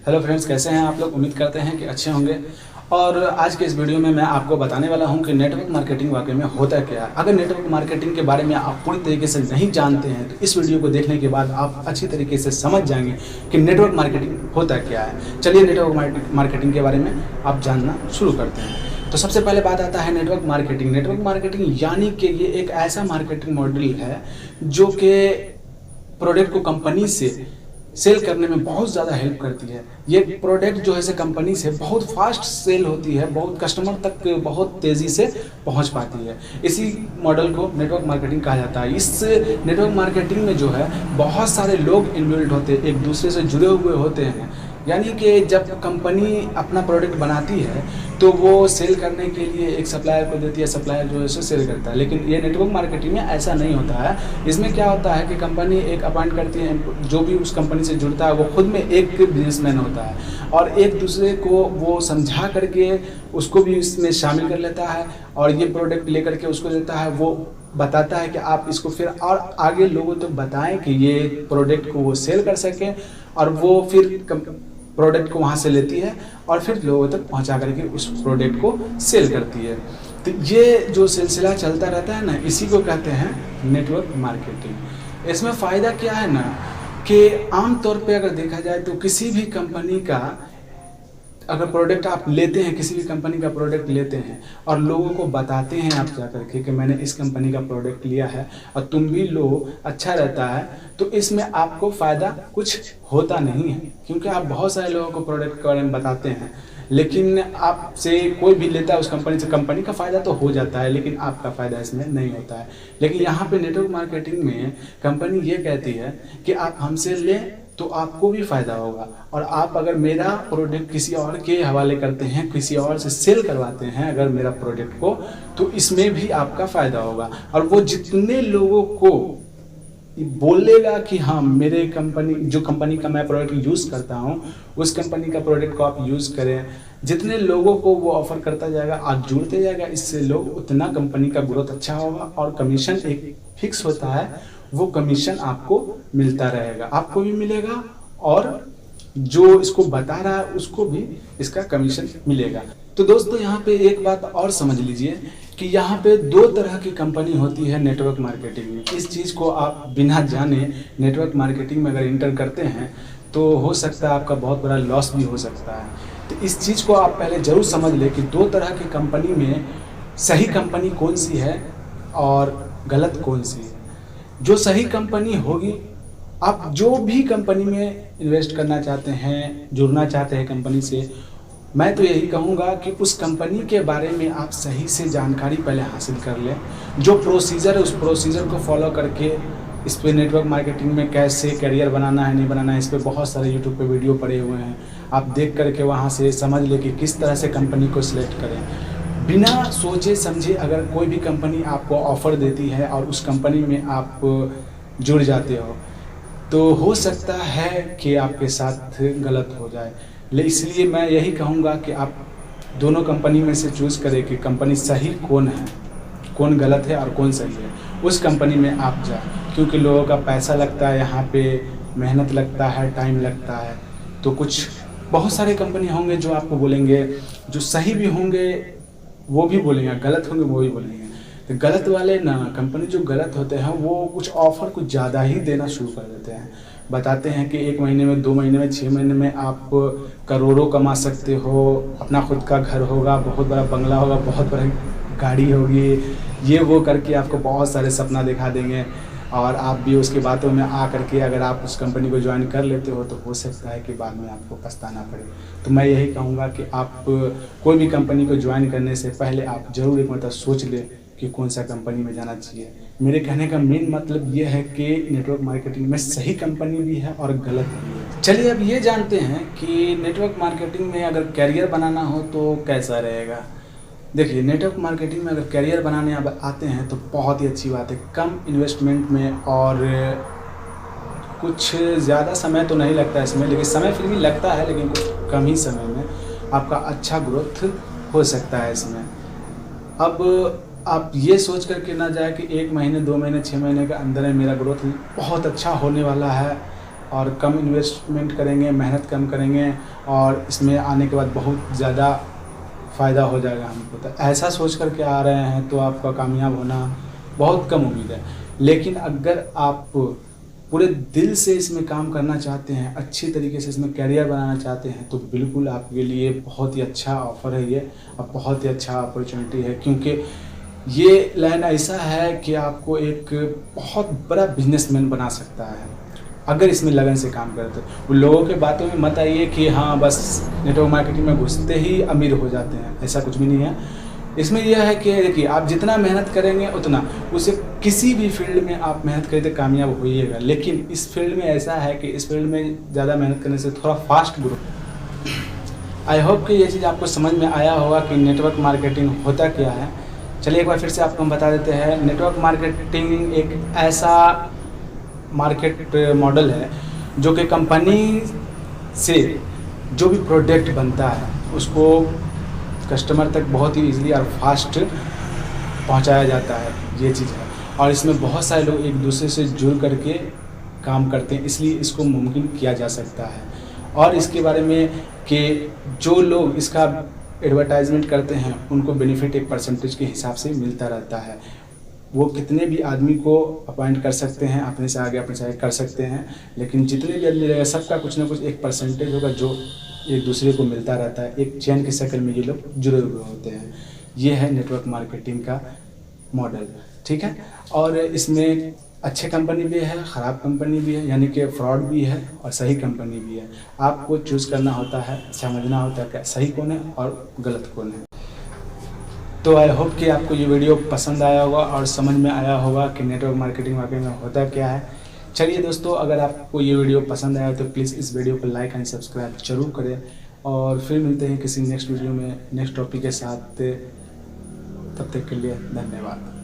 Hello friends, कैसे हैं आप लोग। उम्मीद करते हैं कि अच्छे होंगे। और आज के इस वीडियो में मैं आपको बताने वाला हूं कि नेटवर्क मार्केटिंग वाकई में होता क्या है। अगर नेटवर्क मार्केटिंग के बारे में आप पूरी तरीके से नहीं जानते हैं तो इस वीडियो को देखने के बाद आप अच्छी तरीके से समझ जाएंगे कि नेटवर्क मार्केटिंग होता क्या है। चलिए नेटवर्क मार्केटिंग के बारे में आप जानना शुरू करते हैं। तो सबसे पहले बात आता है नेटवर्क मार्केटिंग। नेटवर्क मार्केटिंग यानी कि ये एक ऐसा मार्केटिंग मॉडल है जो कि प्रोडक्ट को कंपनी से सेल करने में बहुत ज़्यादा हेल्प करती है। ये प्रोडक्ट जो है से कंपनी से बहुत फास्ट सेल होती है, बहुत कस्टमर तक बहुत तेज़ी से पहुंच पाती है। इसी मॉडल को नेटवर्क मार्केटिंग कहा जाता है। इस नेटवर्क मार्केटिंग में जो है बहुत सारे लोग इन्वॉल्व होते हैं, एक दूसरे से जुड़े हुए होते हैं। यानी कि जब कंपनी अपना प्रोडक्ट बनाती है तो वो सेल करने के लिए एक सप्लायर को देती है, सप्लायर जो है सो सेल करता है। लेकिन ये नेटवर्क मार्केटिंग में ऐसा नहीं होता है। इसमें क्या होता है कि कंपनी एक अपॉइंट करती है, जो भी उस कंपनी से जुड़ता है वो खुद में एक बिजनेसमैन होता है और एक दूसरे को वो समझा करके उसको भी इसमें शामिल कर लेता है और ये प्रोडक्ट लेकर के उसको देता है। वो बताता है कि आप इसको फिर और आगे लोगों तक बताएं कि ये प्रोडक्ट को वो सेल कर सकें और वो फिर प्रोडक्ट को वहाँ से लेती है और फिर लोगों तक पहुँचा करके उस प्रोडक्ट को सेल करती है। तो ये जो सिलसिला चलता रहता है ना, इसी को कहते हैं नेटवर्क मार्केटिंग। इसमें फ़ायदा क्या है ना कि आमतौर पे अगर देखा जाए तो किसी भी कंपनी का अगर प्रोडक्ट आप लेते हैं, किसी भी कंपनी का प्रोडक्ट लेते हैं और लोगों को बताते हैं आप जा करके कि मैंने इस कंपनी का प्रोडक्ट लिया है और तुम भी लो, अच्छा रहता है, तो इसमें आपको फ़ायदा कुछ होता नहीं है। क्योंकि आप बहुत सारे लोगों को प्रोडक्ट के बारे में बताते हैं, लेकिन आपसे कोई भी लेता है उस कंपनी से, कंपनी का फ़ायदा तो हो जाता है लेकिन आपका फ़ायदा इसमें नहीं होता है। लेकिन यहाँ पे नेटवर्क मार्केटिंग में कंपनी ये कहती है कि आप हमसे लें तो आपको भी फ़ायदा होगा और आप अगर मेरा प्रोडक्ट किसी और के हवाले करते हैं, किसी और से सेल करवाते हैं अगर मेरा प्रोडक्ट को, तो इसमें भी आपका फ़ायदा होगा। और वो जितने लोगों को बोलेगा कि हाँ मेरे जो कंपनी का मैं प्रोडक्ट यूज़ करता हूँ उस कंपनी का प्रोडक्ट को आप यूज़ करें, जितने लोगों को वो ऑफ़र करता जाएगा, आप जुड़ते जाएगा इससे लोग, उतना कंपनी का ग्रोथ अच्छा होगा और कमीशन एक फिक्स होता है, वो कमीशन आपको मिलता रहेगा, आपको भी मिलेगा और जो इसको बता रहा है उसको भी इसका कमीशन मिलेगा। तो दोस्तों यहाँ पे एक बात और समझ लीजिए कि यहाँ पे दो तरह की कंपनी होती है नेटवर्क मार्केटिंग में। इस चीज़ को आप बिना जाने नेटवर्क मार्केटिंग में अगर इंटर करते हैं तो हो सकता है आपका बहुत बड़ा लॉस भी हो सकता है। तो इस चीज़ को आप पहले ज़रूर समझ लें कि दो तरह की कंपनी में सही कंपनी कौन सी है और गलत कौन सी है। जो सही कंपनी होगी, आप जो भी कंपनी में इन्वेस्ट करना चाहते हैं, जुड़ना चाहते हैं कंपनी से, मैं तो यही कहूँगा कि उस कंपनी के बारे में आप सही से जानकारी पहले हासिल कर लें। जो प्रोसीजर है उस प्रोसीजर को फॉलो करके इस पर नेटवर्क मार्केटिंग में कैसे करियर बनाना है, नहीं बनाना है, इस पर बहुत सारे यूट्यूब पे वीडियो पड़े हुए हैं। आप देख करके वहाँ से समझ लें कि किस तरह से कंपनी को सिलेक्ट करें। बिना सोचे समझे अगर कोई भी कंपनी आपको ऑफ़र देती है और उस कंपनी में आप जुड़ जाते हो तो हो सकता है कि आपके साथ गलत हो जाए। इसलिए मैं यही कहूँगा कि आप दोनों कंपनी में से चूज़ करें कि कंपनी सही कौन है, कौन गलत है और कौन सही है, उस कंपनी में आप जाएं। क्योंकि लोगों का पैसा लगता है, यहाँ पे मेहनत लगता है, टाइम लगता है। तो कुछ बहुत सारे कंपनी होंगे जो आपको बोलेंगे, जो सही भी होंगे वो भी बोलेंगे, गलत होंगे वो भी बोलेंगे। तो गलत वाले ना कंपनी जो गलत होते हैं वो कुछ ऑफ़र कुछ ज़्यादा ही देना शुरू कर देते हैं। बताते हैं कि 1 महीने में, 2 महीने में, 6 महीने में आप करोड़ों कमा सकते हो, अपना खुद का घर होगा, बहुत बड़ा बंगला होगा, बहुत बड़ी गाड़ी होगी, ये वो करके आपको बहुत सारे सपना दिखा देंगे और आप भी उसकी बातों में आ करके अगर आप उस कंपनी को ज्वाइन कर लेते हो तो हो सकता है कि बाद में आपको पछताना पड़े। तो मैं यही कहूँगा कि आप कोई भी कंपनी को ज्वाइन करने से पहले आप ज़रूर एक मतलब सोच लें कि कौन सा कंपनी में जाना चाहिए। मेरे कहने का मेन मतलब ये है कि नेटवर्क मार्केटिंग में सही कंपनी भी है और गलत भी है। चलिए अब ये जानते हैं कि नेटवर्क मार्केटिंग में अगर कैरियर बनाना हो तो कैसा रहेगा। देखिए, नेटवर्क मार्केटिंग में अगर कैरियर बनाने आप आते हैं तो बहुत ही अच्छी बात है। कम इन्वेस्टमेंट में और कुछ ज़्यादा समय तो नहीं लगता इसमें, लेकिन समय फिर भी लगता है, लेकिन कुछ कम ही समय में आपका अच्छा ग्रोथ हो सकता है इसमें। अब आप ये सोच करके ना जाए कि 1 महीने, 2 महीने, 6 महीने के अंदर में मेरा ग्रोथ बहुत अच्छा होने वाला है और कम इन्वेस्टमेंट करेंगे, मेहनत कम करेंगे और इसमें आने के बाद बहुत ज़्यादा फ़ायदा हो जाएगा हमको। तो ऐसा सोच कर के आ रहे हैं तो आपका कामयाब होना बहुत कम उम्मीद है। लेकिन अगर आप पूरे दिल से इसमें काम करना चाहते हैं, अच्छी तरीके से इसमें करियर बनाना चाहते हैं, तो बिल्कुल आपके लिए बहुत ही अच्छा ऑफ़र है ये, और बहुत ही अच्छा अपॉर्चुनिटी है। क्योंकि ये लाइन ऐसा है कि आपको एक बहुत बड़ा बिजनेसमैन बना सकता है अगर इसमें लगन से काम करते। उन लोगों के बातों में मत आइए कि हाँ बस नेटवर्क मार्केटिंग में घुसते ही अमीर हो जाते हैं, ऐसा कुछ भी नहीं है। इसमें यह है कि देखिए, आप जितना मेहनत करेंगे उतना, उसे किसी भी फील्ड में आप मेहनत करें तो कामयाब होइएगा। लेकिन इस फील्ड में ऐसा है कि इस फील्ड में ज़्यादा मेहनत करने से थोड़ा फास्ट ग्रो। आई होप कि ये चीज़ आपको समझ में आया होगा कि नेटवर्क मार्केटिंग होता क्या है। चलिए एक बार फिर से आपको हम बता देते हैं। नेटवर्क मार्केटिंग एक ऐसा मार्केट मॉडल है जो कि कंपनी से जो भी प्रोडक्ट बनता है उसको कस्टमर तक बहुत ही ईजिली और फास्ट पहुंचाया जाता है, ये चीज़ है। और इसमें बहुत सारे लोग एक दूसरे से जुड़ करके काम करते हैं, इसलिए इसको मुमकिन किया जा सकता है। और इसके बारे में कि जो लोग इसका एडवर्टाइजमेंट करते हैं उनको बेनिफिट एक परसेंटेज के हिसाब से मिलता रहता है। वो कितने भी आदमी को अपॉइंट कर सकते हैं, अपने से आगे कर सकते हैं, लेकिन जितने भी आदमी रहेगा सबका कुछ ना कुछ एक परसेंटेज होगा जो एक दूसरे को मिलता रहता है। एक चेन की शक्ल में ये लोग जुड़े हुए होते हैं। ये है नेटवर्क मार्केटिंग का मॉडल, ठीक है। और इसमें अच्छे कंपनी भी है, ख़राब कंपनी भी है, यानी कि फ्रॉड भी है और सही कंपनी भी है। आपको चूज़ करना होता है, समझना होता है कि सही कौन है और गलत कौन है। तो आई होप कि आपको ये वीडियो पसंद आया होगा और समझ में आया होगा कि नेटवर्क मार्केटिंग वाकई में होता क्या है। चलिए दोस्तों, अगर आपको ये वीडियो पसंद आया तो प्लीज़ इस वीडियो को लाइक एंड सब्सक्राइब जरूर करें, और फिर मिलते हैं किसी नेक्स्ट वीडियो में नेक्स्ट टॉपिक के साथ। तब तक के लिए धन्यवाद।